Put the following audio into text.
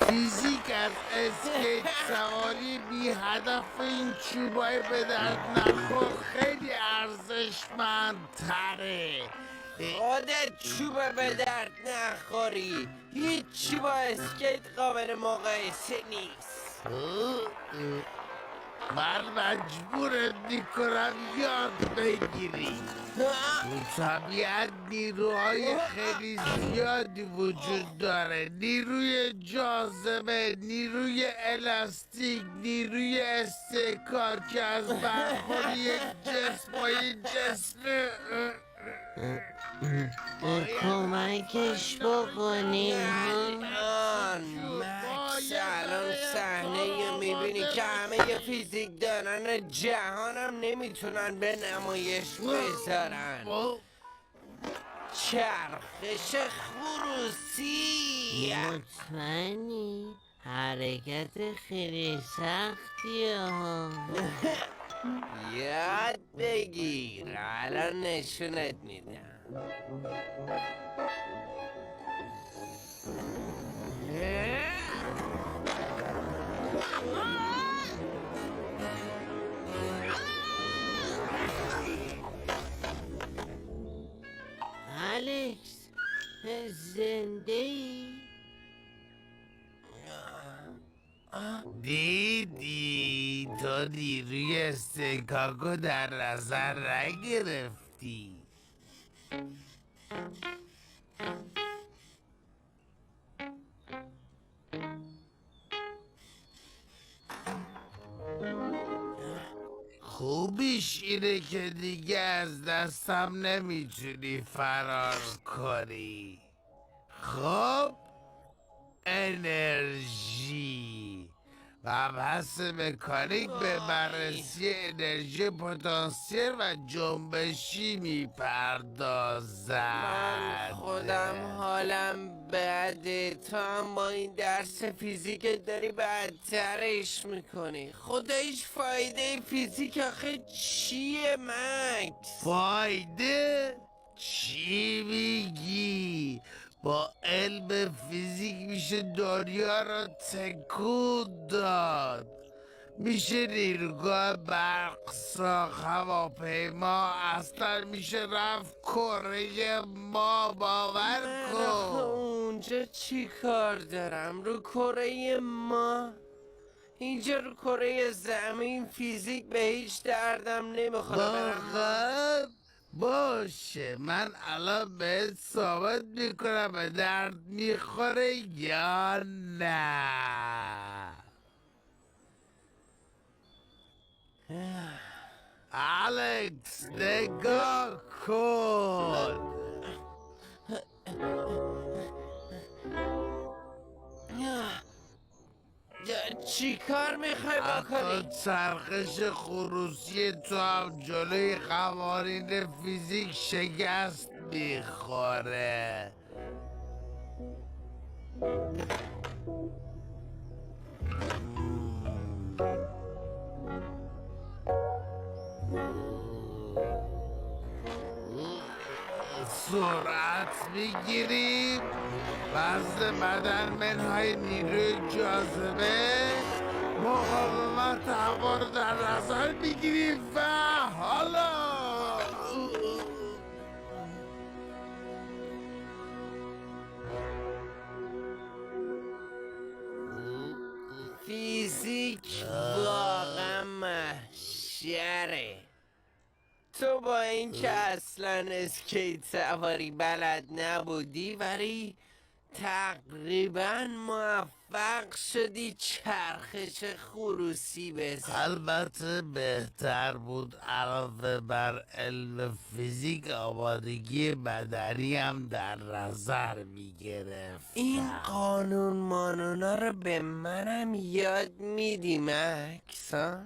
فیزیک از اسکیت سواری بی هدف این چوبای به درد نخور خیلی ارزشمندتره. خودت چوب به درد نخوری، هیچی با اسکیت قابل مقایسه نیست. من مجبورت میکنم یاد بگیری. تو طبیعت نیروهای خیلی زیادی وجود داره، نیروی جاذبه، نیروی الاستیک، نیروی استحکار که از برخورد یک جسم با یک جسم کمکش بکنیم. مکس الان صحنه میبینی که همه فیزیکدانان جهانم نمیتونن به نمایش بذارن. چرخش خروسی. مطمئنی؟ حرکت خیلی سختیه ها. یاد بگیر، الان نشونت میدم. الکس، زنده ای؟ دیدی تو نیروی استحکاکو در نظر نگرفتی. خوبیش اینه که دیگه از دستم نمیتونی فرار کنی. خب انرژی مبحث مکانیک به بررسی انرژی پتانسیل و جنبشی میپردازد. من خودم حالم بده، تو هم با این درس فیزیک داری بدترش میکنی. خدایش فایده فیزیک آخه چیه مکس؟ فایده؟ چی میگی؟ با علم فیزیک میشه دنیا را تکون داد. میشه نیروگاه برق ساخت، هواپیما، اصلا میشه رفت کره ما. باور من کن. اونجا چی کار دارم؟ رو کره ما؟ اینجا رو کره زمین فیزیک به هیچ دردم نمیخوره. واقعا؟ باشه، من الان بهت ثابت میکنم به درد میخوره یا نه. الکس نگاه کن. چی کار میخوای بکنی؟ حتی چرخش خروسی تو هم جلوی قوانین فیزیک شکست میخوره. سرعت میگیریم، وزن بدن منهای نیروی جاذبه، مقاومت هوا رو در نظر میگیریم و حالا فیزیک واقعا محشره. تو با اینکه اصلا اسکیت سواری بلد نبودی ولی تقریبا موفق شدی چرخش خروسی بزنی. البته بهتر بود علاوه بر علم فیزیک آمادگی بدنی هم در نظر میگرفت. این قانون مانونا رو به منم یاد میدی مکس ها؟